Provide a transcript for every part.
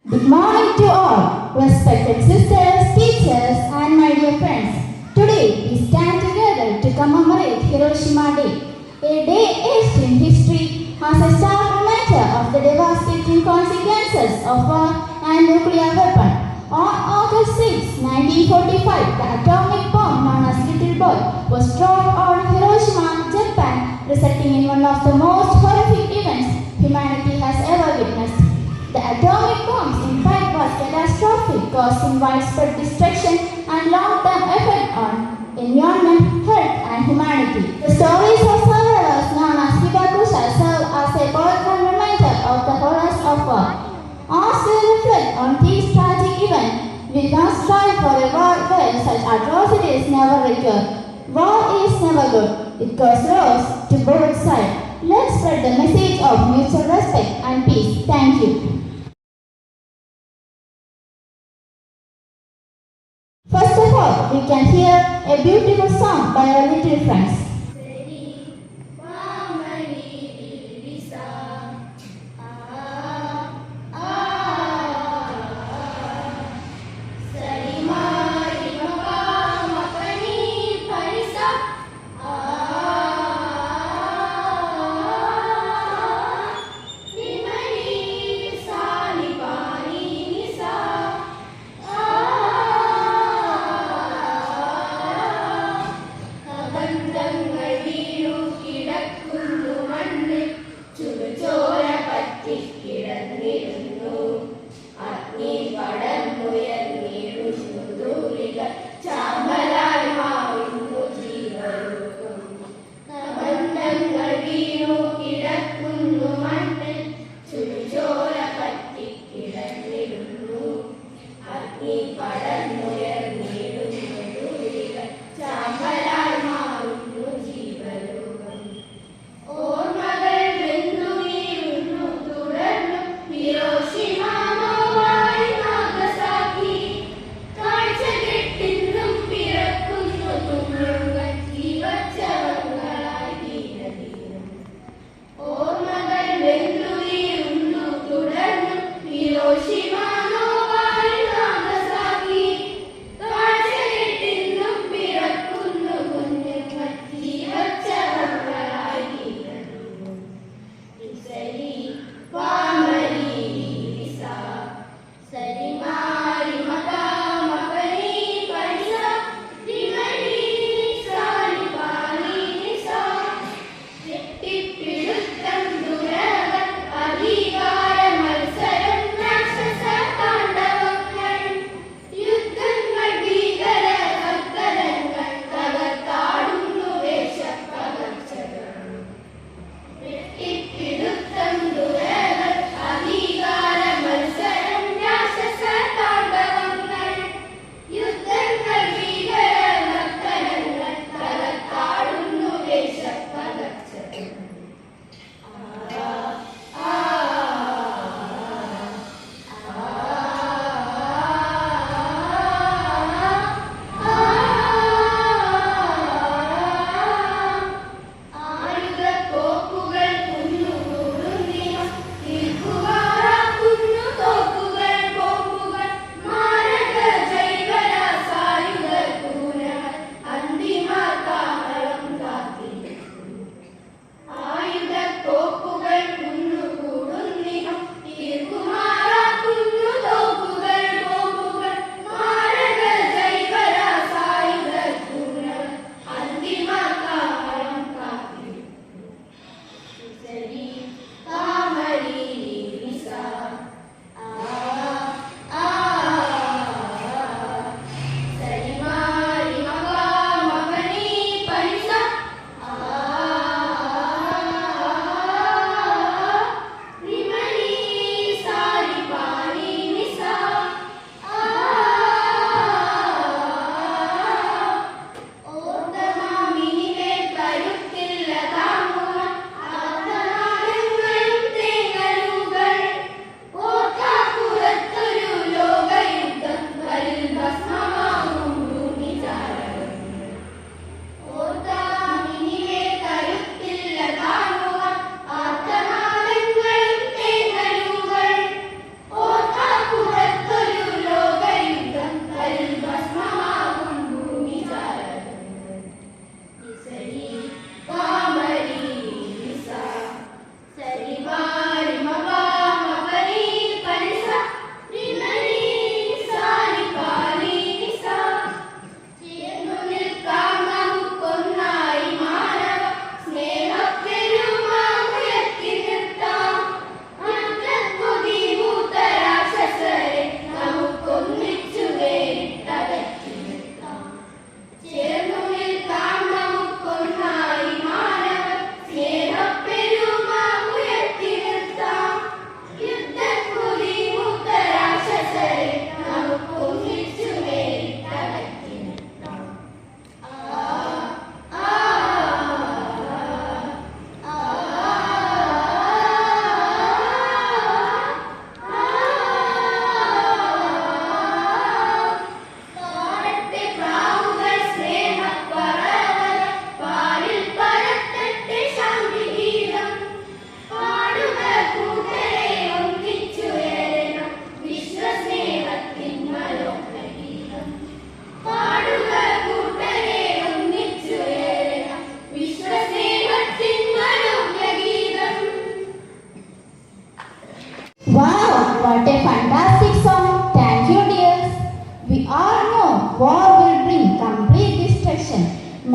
Good morning to all, respected sisters, teachers, and my dear friends. Today we stand together to commemorate Hiroshima Day, a day etched in history as a stark reminder of the devastating consequences of war and nuclear weapon. On August 6, 1945, the atomic bomb known as Little Boy was dropped on Hiroshima, Japan, resulting in one of the most horrific events humanity has ever witnessed. The atomic bomb's impact was catastrophic, causing widespread destruction and long-term effect on environment, health, and humanity. The stories of survivors known as Hibakusha serve as a powerful reminder of the horrors of war. As we reflect on these tragic events, we must strive for a world where such atrocities never recur. War is never good. It causes loss to both sides. Let's spread the message of mutual respect and peace. Thank you. First of all, we can hear a beautiful song by our little friends.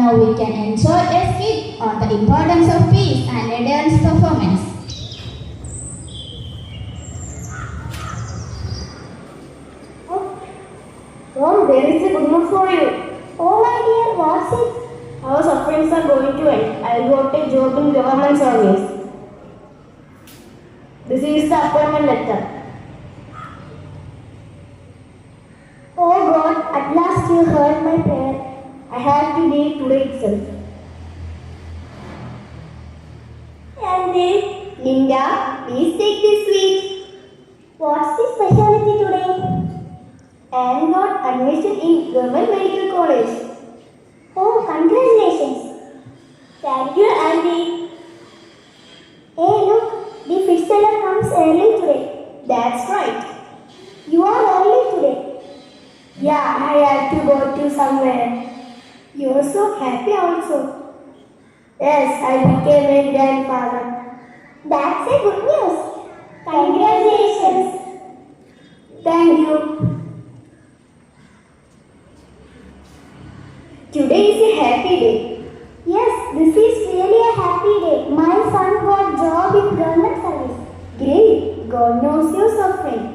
Now we can enjoy a skit on the importance of peace and a dance performance. Mom, there is a good news for you. Oh my dear, what's it? Our sufferings are going to end. I got a job in government service. This is the appointment letter. Oh God, at last you heard my prayer. I have to leave today itself. And then, Linda, please take this sweet. What's the specialty today? And got admission in Government Medical College. Oh, congratulations. Thank you, Auntie. Hey, look, the fish seller comes early today. That's right. You are early today. Yeah, I had to go to somewhere. You are so happy also. Yes, I became a grandfather. That's a good news. Congratulations. Thank you. Today is a happy day. Yes, this is really a happy day. My son got job in government service. Great. God knows your suffering.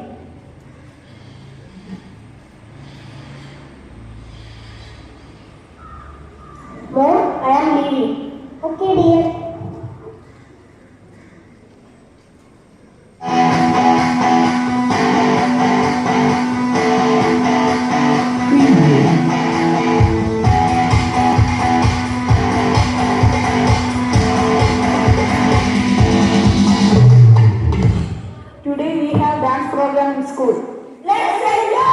Mom, I am leaving. Okay, dear. Today we have dance program in school. Let's enjoy!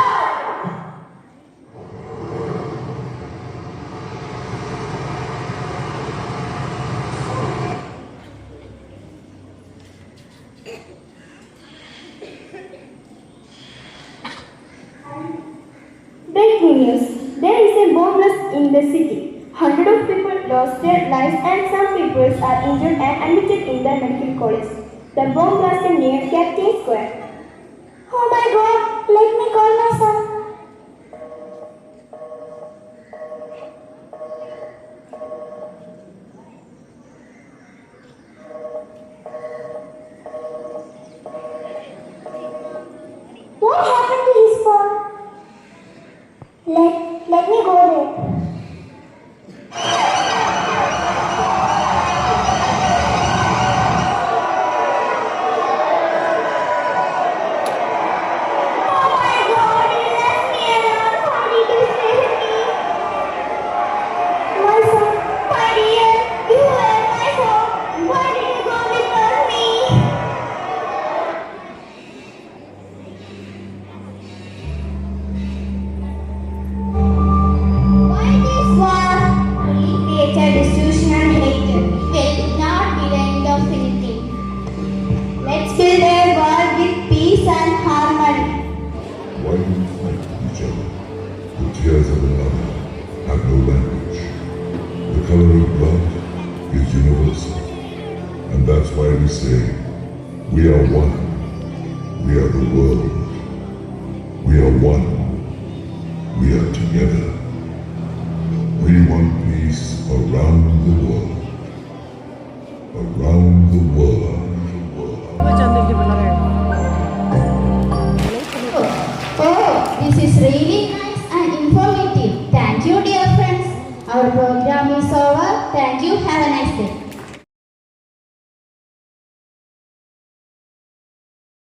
Breaking news. There is a bomb blast in the city. Hundreds of people lost their lives and some people are injured and admitted in the medical college. The bomb blasted near Captain Square. Oh my God, let me call my son. What happened to his phone? Let me go there. Let's build a world with peace and harmony. Why do we fight each other? The tears of another have no language. The color of blood is universal. And that's why we say, we are one. We are the world. We are one. We are together. We want peace around the world. Around the world. Chandel ke bana